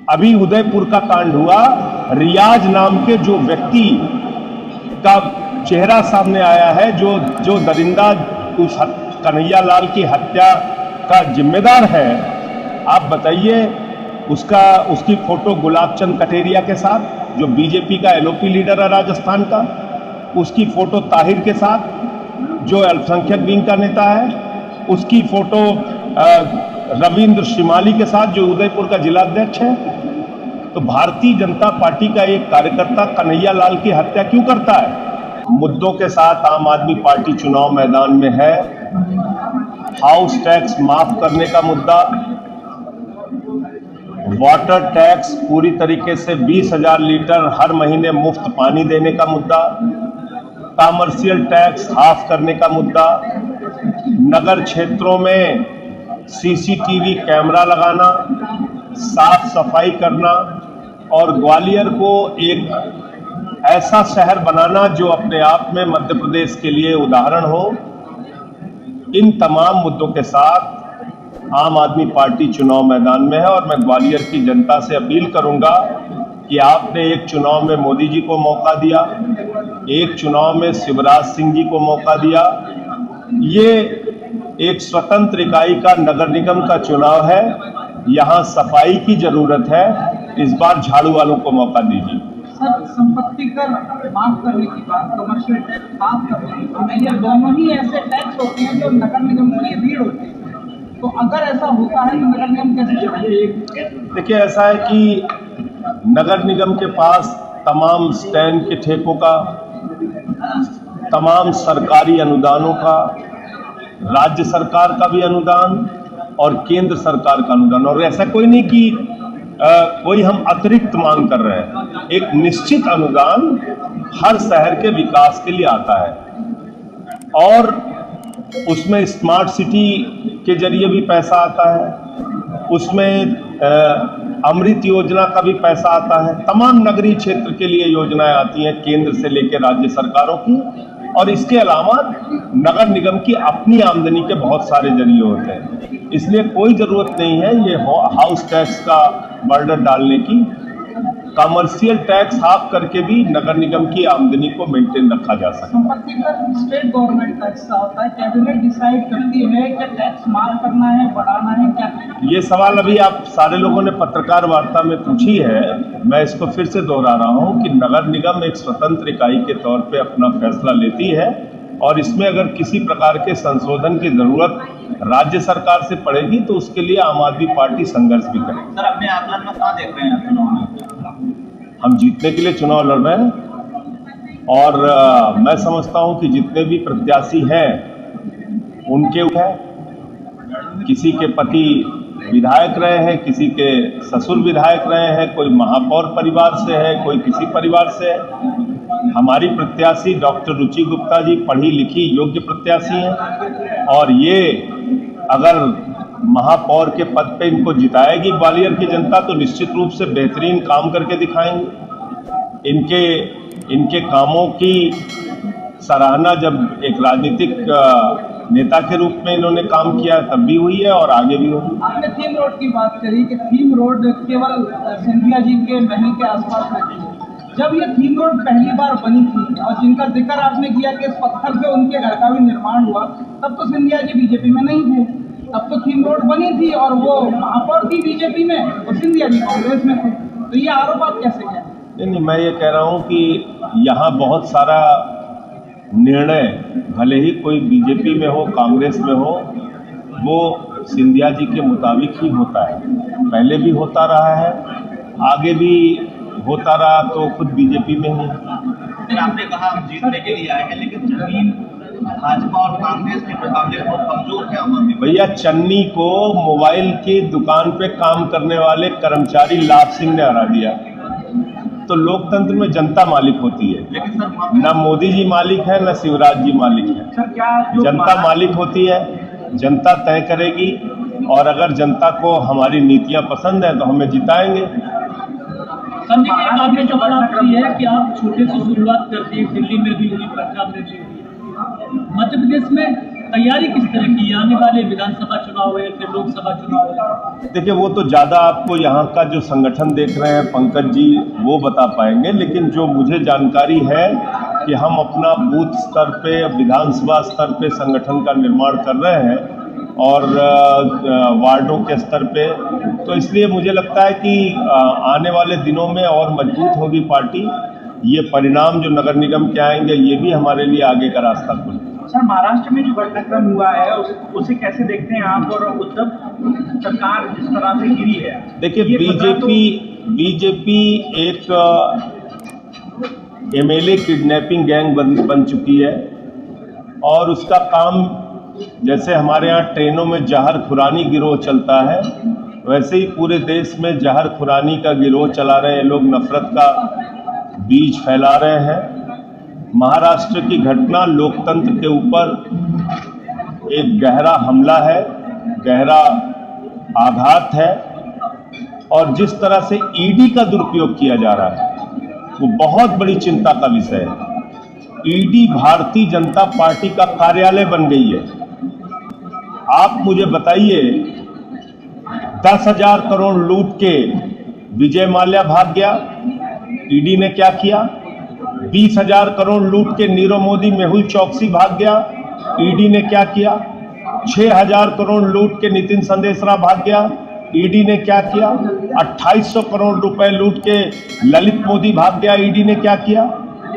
अभी उदयपुर का कांड हुआ, रियाज नाम के जो व्यक्ति का चेहरा सामने आया है, जो दरिंदा उस कन्हैया लाल की हत्या का जिम्मेदार है, आप बताइए उसकी फोटो गुलाब चंद कटेरिया के साथ, जो बीजेपी का एलओपी लीडर है राजस्थान का, उसकी फोटो ताहिर के साथ, जो अल्पसंख्यक विंग का नेता है, उसकी फोटो रविंद्र शिमाली के साथ, जो उदयपुर का जिलाध्यक्ष है। तो भारतीय जनता पार्टी का एक कार्यकर्ता कन्हैया लाल की हत्या क्यों करता है? मुद्दों के साथ आम आदमी पार्टी चुनाव मैदान में है। हाउस टैक्स माफ करने का मुद्दा, वाटर टैक्स पूरी तरीके से 20,000 लीटर हर महीने मुफ्त पानी देने का मुद्दा, कमर्शियल टैक्स हाफ करने का मुद्दा, नगर क्षेत्रों में सीसीटीवी कैमरा लगाना, साफ सफाई करना और ग्वालियर को एक ऐसा शहर बनाना जो अपने आप में मध्य प्रदेश के लिए उदाहरण हो। इन तमाम मुद्दों के साथ आम आदमी पार्टी चुनाव मैदान में है और मैं ग्वालियर की जनता से अपील करूंगा कि आपने एक चुनाव में मोदी जी को मौका दिया, एक चुनाव में शिवराज सिंह जी को मौका दिया। ये एक स्वतंत्र इकाई का नगर निगम का चुनाव है, यहाँ सफाई की जरूरत है। इस बार झाड़ू वालों को मौका दीजिए। सर, संपत्ति कर माफ करने की बात, कमर्शियल टैक्स माफ करने की बात, ये दोनों ही ऐसे टैक्स होते हैं जो नगर निगम के लिए भीड़ होती है। तो अगर ऐसा होता है तो नगर निगम कैसे चलाएगा? देखिए, ऐसा है कि नगर निगम के पास तमाम स्टैंड के ठेकों का, तमाम सरकारी अनुदानों का, राज्य सरकार का भी अनुदान और केंद्र सरकार का अनुदान, और ऐसा कोई नहीं कि कोई हम अतिरिक्त मांग कर रहे हैं। एक निश्चित अनुदान हर शहर के विकास के लिए आता है और उसमें स्मार्ट सिटी के जरिए भी पैसा आता है, उसमें अमृत योजना का भी पैसा आता है। तमाम नगरीय क्षेत्र के लिए योजनाएं आती हैं केंद्र से लेकर राज्य सरकारों की, और इसके अलावा नगर निगम की अपनी आमदनी के बहुत सारे जरिए होते हैं। इसलिए कोई जरूरत नहीं है ये हाउस टैक्स का बर्डन डालने की। कमर्शियल टैक्स हाफ करके भी नगर निगम की आमदनी को मेंटेन रखा जा सकता है। संपत्ति कर स्टेट गवर्नमेंट का हिस्सा होता है, कैबिनेट डिसाइड करती है कि टैक्स माफ करना है, बढ़ाना है, क्या? ये सवाल अभी आप सारे लोगों ने पत्रकार वार्ता में पूछी है, मैं इसको फिर से दोहरा रहा हूँ कि नगर निगम एक स्वतंत्र इकाई के तौर पे अपना फैसला लेती है और इसमें अगर किसी प्रकार के संशोधन की जरूरत राज्य सरकार से पड़ेगी तो उसके लिए आम आदमी पार्टी संघर्ष भी करेगी। सर, अपने आकलन में कहाँ देख रहे हैं चुनाव में? हम जीतने के लिए चुनाव लड़ रहे हैं और मैं समझता हूं कि जितने भी प्रत्याशी हैं उनके किसी के पति विधायक रहे हैं, किसी के ससुर विधायक रहे हैं, कोई महापौर परिवार से है, कोई किसी परिवार से है। हमारी प्रत्याशी डॉक्टर रुचि गुप्ता जी पढ़ी लिखी योग्य प्रत्याशी हैं और ये अगर महापौर के पद पे इनको जिताएगी ग्वालियर की जनता तो निश्चित रूप से बेहतरीन काम करके दिखाएंगे। इनके कामों की सराहना जब एक राजनीतिक नेता के रूप में इन्होंने काम किया तब भी हुई है और आगे भी होगी। आपने थीम रोड की बात करी कि थीम रोड केवल सिंधिया जी के महल के आसपास रहती है। जब ये थीम रोड पहली बार बनी थी और जिनका जिक्र आपने किया कि इस पत्थर पे उनके घर का भी निर्माण हुआ, तब तो सिंधिया जी बीजेपी में नहीं थे, तब तो थीम रोड बनी थी और वो महापौर थी बीजेपी में और सिंधिया जी कांग्रेस में थे। तो ये आरोप आप कैसे कहें? नहीं, मैं ये कह रहा हूँ कि यहाँ बहुत सारा निर्णय भले ही कोई बीजेपी में हो कांग्रेस में हो वो सिंधिया जी के मुताबिक ही होता है, पहले भी होता रहा है, आगे भी होता रहा, तो खुद बीजेपी में ही। आपने कहा हम जीतने के लिए आए हैं, लेकिन जमीन भाजपा और कांग्रेस के मुकाबले बहुत कमजोर है। भैया, चन्नी को मोबाइल की दुकान पे काम करने वाले कर्मचारी लाभ सिंह ने हरा दिया। तो लोकतंत्र में जनता मालिक होती है, लेकिन सर न मोदी जी मालिक है न शिवराज जी मालिक है। सर, क्या जनता मालिक होती है, जनता तय करेगी और अगर जनता को हमारी नीतियां पसंद है तो हमें जिताएंगे। संजय जी, आपने जो बात की है कि आप छोटे से शुरुआत करती है, दिल्ली में भी हुई, पंजाब में भी हुई, मध्य प्रदेश में तैयारी किस तरह की आने वाले विधानसभा चुनाव है फिर लोकसभा चुनाव है? देखिए, वो तो ज़्यादा आपको यहाँ का जो संगठन देख रहे हैं पंकज जी वो बता पाएंगे, लेकिन जो मुझे जानकारी है कि हम अपना बूथ स्तर पे, विधानसभा स्तर पे संगठन का निर्माण कर रहे हैं और वार्डों के स्तर पे, तो इसलिए मुझे लगता है कि आने वाले दिनों में और मजबूत होगी पार्टी। ये परिणाम जो नगर निगम के आएंगे ये भी हमारे लिए आगे का रास्ता खोलेंगे। सर, महाराष्ट्र में जो घटनाक्रम हुआ है उसे कैसे देखते हैं आप, और उद्धव सरकार जिस तरह से गिरी है? देखिए, बीजेपी एक एमएलए किडनैपिंग गैंग बन चुकी है और उसका काम, जैसे हमारे यहाँ ट्रेनों में जहर खुरानी गिरोह चलता है, वैसे ही पूरे देश में जहर खुरानी का गिरोह चला रहे हैं। लोग नफरत का बीज फैला रहे हैं। महाराष्ट्र की घटना लोकतंत्र के ऊपर एक गहरा हमला है, गहरा आघात है, और जिस तरह से ईडी का दुरुपयोग किया जा रहा है वो बहुत बड़ी चिंता का विषय है। ईडी भारतीय जनता पार्टी का कार्यालय बन गई है। आप मुझे बताइए, 10,000 करोड़ लूट के विजय माल्या भाग गया, ईडी ने क्या किया? 20,000 करोड़ लूट के नीरव मोदी, मेहुल चौकसी भाग गया, ईडी ने क्या किया? 6,000 करोड़ लूट के नितिन संदेशरा भाग गया, ईडी ने क्या किया? 2,800 करोड़ रुपए लूट के ललित मोदी भाग गया, ईडी ने क्या किया?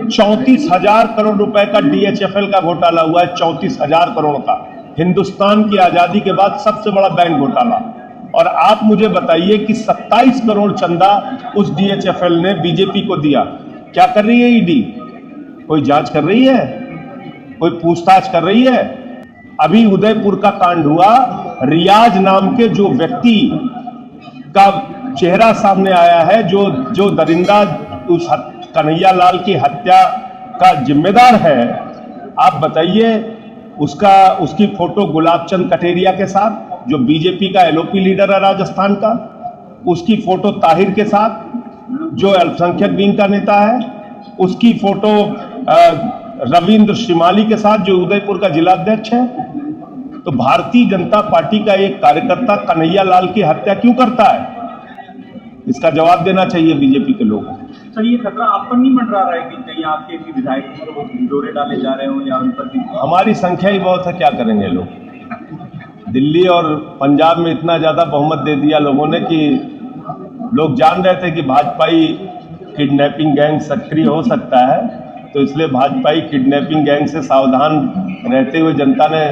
34,000 करोड़ रुपए का डीएचएफएल का घोटाला हुआ है, 34,000 करोड़ का, हिंदुस्तान की आजादी के बाद सबसे बड़ा बैंक घोटाला। और आप मुझे बताइए कि 27 करोड़ चंदा उस डीएचएफएल ने बीजेपी को दिया। क्या कर रही है ईडी? कोई जांच कर रही है? कोई पूछताछ कर रही है? अभी उदयपुर का कांड हुआ, रियाज नाम के जो व्यक्ति का चेहरा सामने आया है, जो दरिंदा उस कन्हैया लाल की हत्या का जिम्मेदार है, आप बताइए, उसकी फोटो गुलाब चंद कटेरिया के साथ, जो बीजेपी का एलओपी लीडर है राजस्थान का, उसकी फोटो ताहिर के साथ, जो अल्पसंख्यक विंग का नेता है, उसकी फोटो रविंद्र श्रीमाली के साथ, जो उदयपुर का जिला अध्यक्ष है। तो भारतीय जनता पार्टी का एक कार्यकर्ता कन्हैया लाल की हत्या क्यों करता है? इसका जवाब देना चाहिए बीजेपी के लोगों को। सर, ये खतरा आप पर नहीं मंडरा रहा है कि कहीं आपके भी विधायकों पर वो ढिंढोरे डाले जा रहे हो या उन पर भी? हमारी संख्या ही बहुत है, क्या करेंगे लोग? दिल्ली और पंजाब में इतना ज़्यादा बहुमत दे दिया लोगों ने कि लोग जान रहे थे कि भाजपाई किडनैपिंग गैंग सक्रिय हो सकता है, तो इसलिए भाजपाई किडनैपिंग गैंग से सावधान रहते हुए जनता ने